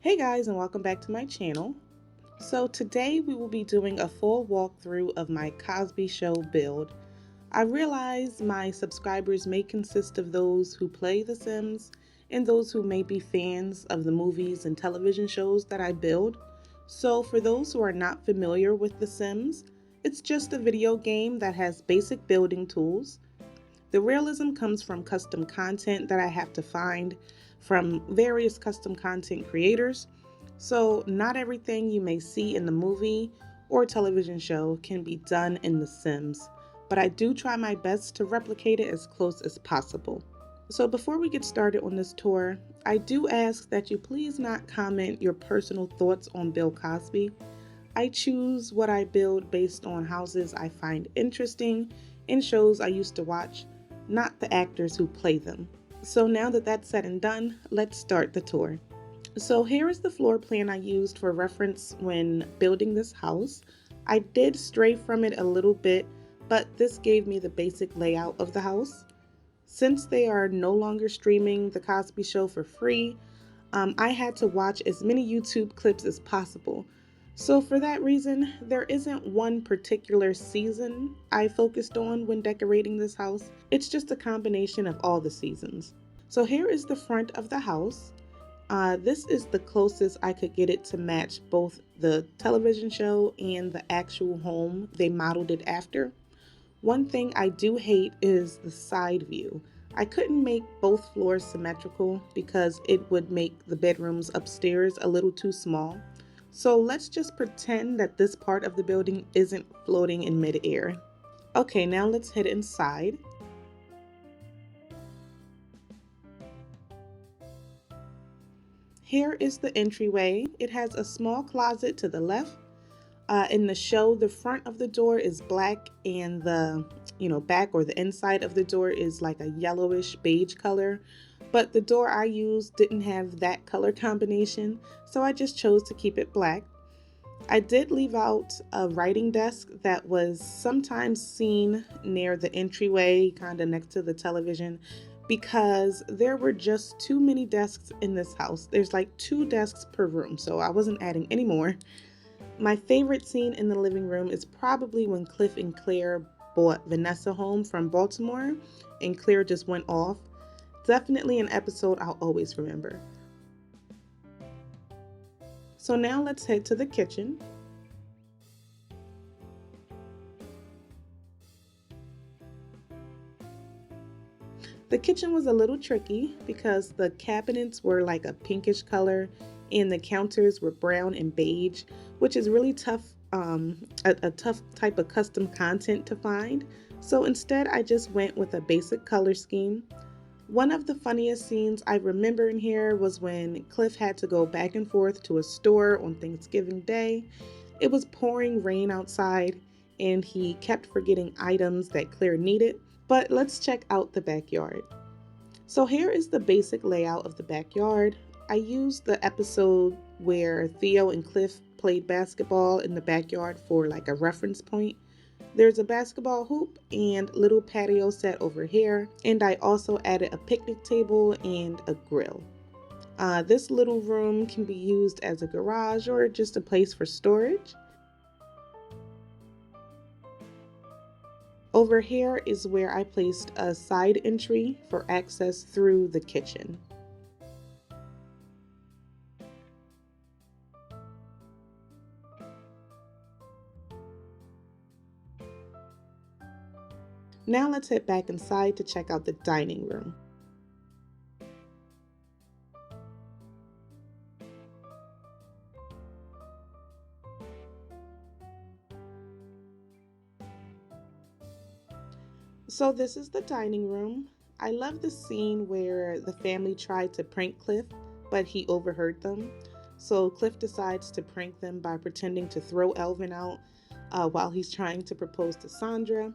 Hey guys, and welcome back to my channel. So today we will be doing a full walkthrough of my Cosby Show build. I realize my subscribers may consist of those who play The Sims and those who may be fans of the movies and television shows that I build. So for those who are not familiar with The Sims, it's just a video game that has basic building tools. The realism comes from custom content that I have to find from various custom content creators. So, not everything you may see in the movie or television show can be done in The Sims, but I do try my best to replicate it as close as possible. So, before we get started on this tour, I do ask that you please not comment your personal thoughts on Bill Cosby. I choose what I build based on houses I find interesting and shows I used to watch, not the actors who play them. So now that that's said and done, let's start the tour. So here is the floor plan I used for reference when building this house. I did stray from it a little bit, but this gave me the basic layout of the house. Since they are no longer streaming The Cosby Show for free, I had to watch as many YouTube clips as possible. So for that reason, there isn't one particular season I focused on when decorating this house. It's just a combination of all the seasons. So here is the front of the house. This is the closest I could get it to match both the television show and the actual home they modeled it after. One thing I do hate is the side view. I couldn't make both floors symmetrical because it would make the bedrooms upstairs a little too small. So let's just pretend that this part of the building isn't floating in midair. Okay, now let's head inside. Here is the entryway. It has a small closet to the left. In the show, the front of the door is black and the back or the inside of the door is like a yellowish beige color. But the door I used didn't have that color combination, so I just chose to keep it black. I did leave out a writing desk that was sometimes seen near the entryway, kind of next to the television, because there were just too many desks in this house. There's like 2 desks per room, so I wasn't adding any more. My favorite scene in the living room is probably when Cliff and Claire brought Vanessa home from Baltimore and Claire just went off. Definitely an episode I'll always remember. So now let's head to the kitchen. The kitchen was a little tricky because the cabinets were like a pinkish color and the counters were brown and beige, which is really tough, a tough type of custom content to find. So instead, I just went with a basic color scheme. One of the funniest scenes I remember in here was when Cliff had to go back and forth to a store on Thanksgiving Day. It was pouring rain outside, and he kept forgetting items that Claire needed. But let's check out the backyard. So here is the basic layout of the backyard. I used the episode where Theo and Cliff played basketball in the backyard for like a reference point. There's a basketball hoop and little patio set over here, and I also added a picnic table and a grill. This little room can be used as a garage or just a place for storage. Over here is where I placed a side entry for access through the kitchen. Now let's head back inside to check out the dining room. So this is the dining room. I love the scene where the family tried to prank Cliff, but he overheard them. So Cliff decides to prank them by pretending to throw Elvin out while he's trying to propose to Sandra.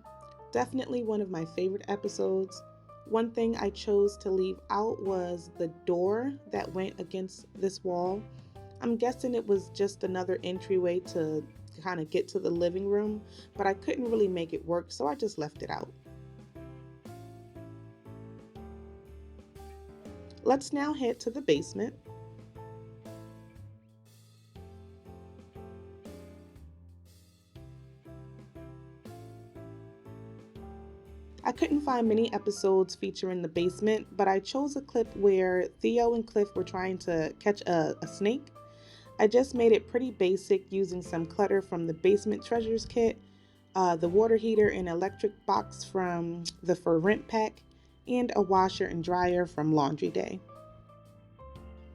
Definitely one of my favorite episodes. One thing I chose to leave out was the door that went against this wall. I'm guessing it was just another entryway to kind of get to the living room, but I couldn't really make it work, so I just left it out. Let's now head to the basement. couldn't find many episodes featuring the basement, but I chose a clip where Theo and Cliff were trying to catch a snake. I just made it pretty basic using some clutter from the basement treasures kit, the water heater and electric box from the For Rent pack, and a washer and dryer from Laundry Day.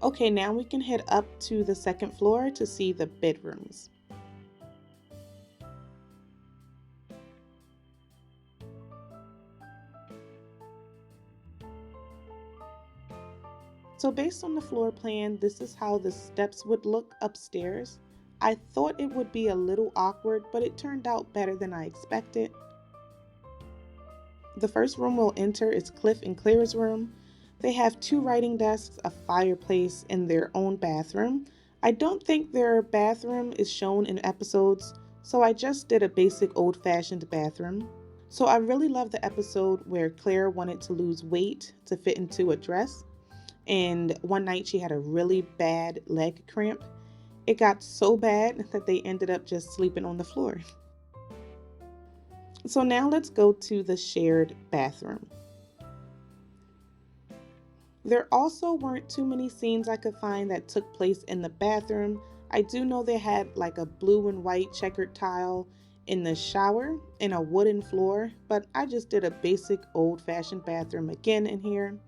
Okay, now we can head up to the second floor to see the bedrooms. So based on the floor plan, this is how the steps would look upstairs. I thought it would be a little awkward, but it turned out better than I expected. The first room we'll enter is Cliff and Claire's room. They have 2 writing desks, a fireplace, and their own bathroom. I don't think their bathroom is shown in episodes, so I just did a basic old-fashioned bathroom. So I really love the episode where Claire wanted to lose weight to fit into a dress, and one night she had a really bad leg cramp. It got so bad that they ended up just sleeping on the floor. So now let's go to the shared bathroom. There also weren't too many scenes I could find that took place in the bathroom. I do know they had like a blue and white checkered tile in the shower and a wooden floor, but I just did a basic old-fashioned bathroom again in here.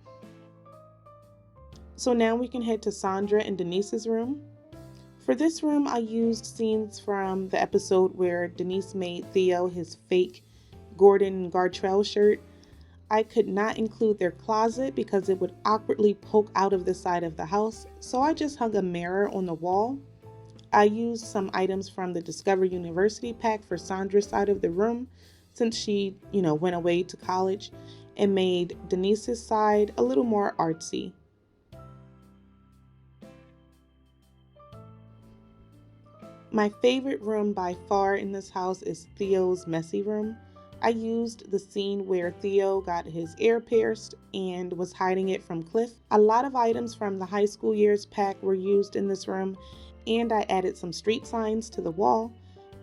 So now we can head to Sandra and Denise's room. For this room, I used scenes from the episode where Denise made Theo his fake Gordon Gartrell shirt. I could not include their closet because it would awkwardly poke out of the side of the house, so I just hung a mirror on the wall. I used some items from the Discover University pack for Sandra's side of the room since she, went away to college, and made Denise's side a little more artsy. My favorite room by far in this house is Theo's messy room. I used the scene where Theo got his ear pierced and was hiding it from Cliff. A lot of items from the high school years pack were used in this room, and I added some street signs to the wall.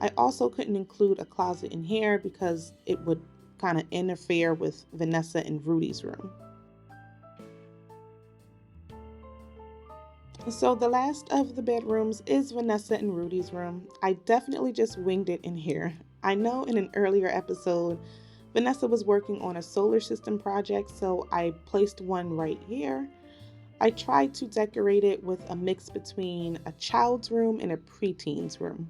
I also couldn't include a closet in here because it would kind of interfere with Vanessa and Rudys' room. So the last of the bedrooms is Vanessa and Rudys' room. I definitely just winged it in here. I know in an earlier episode, Vanessa was working on a solar system project, so I placed one right here. I tried to decorate it with a mix between a child's room and a preteen's room.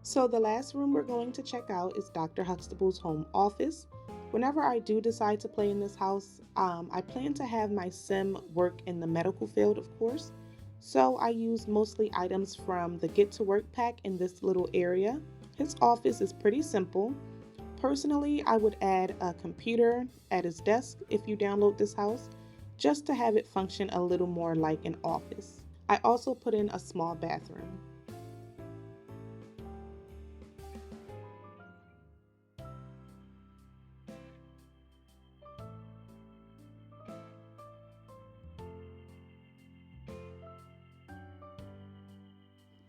So the last room we're going to check out is Dr. Huxtable's home office. Whenever I do decide to play in this house, I plan to have my sim work in the medical field, of course. So I use mostly items from the Get to Work pack in this little area. His office is pretty simple. Personally, I would add a computer at his desk if you download this house, just to have it function a little more like an office. I also put in a small bathroom.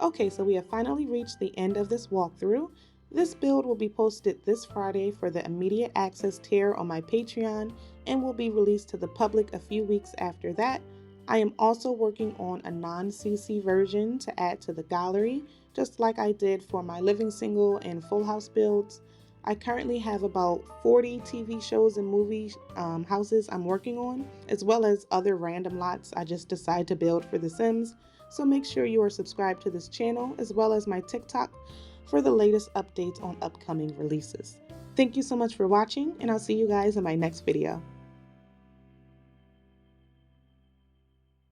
Okay, so we have finally reached the end of this walkthrough. This build will be posted this Friday for the immediate access tier on my Patreon and will be released to the public a few weeks after that. I am also working on a non-CC version to add to the gallery, just like I did for my living single and full house builds. I currently have about 40 TV shows and movie houses I'm working on, as well as other random lots I just decide to build for The Sims. So make sure you are subscribed to this channel as well as my TikTok for the latest updates on upcoming releases. Thank you so much for watching, and I'll see you guys in my next video.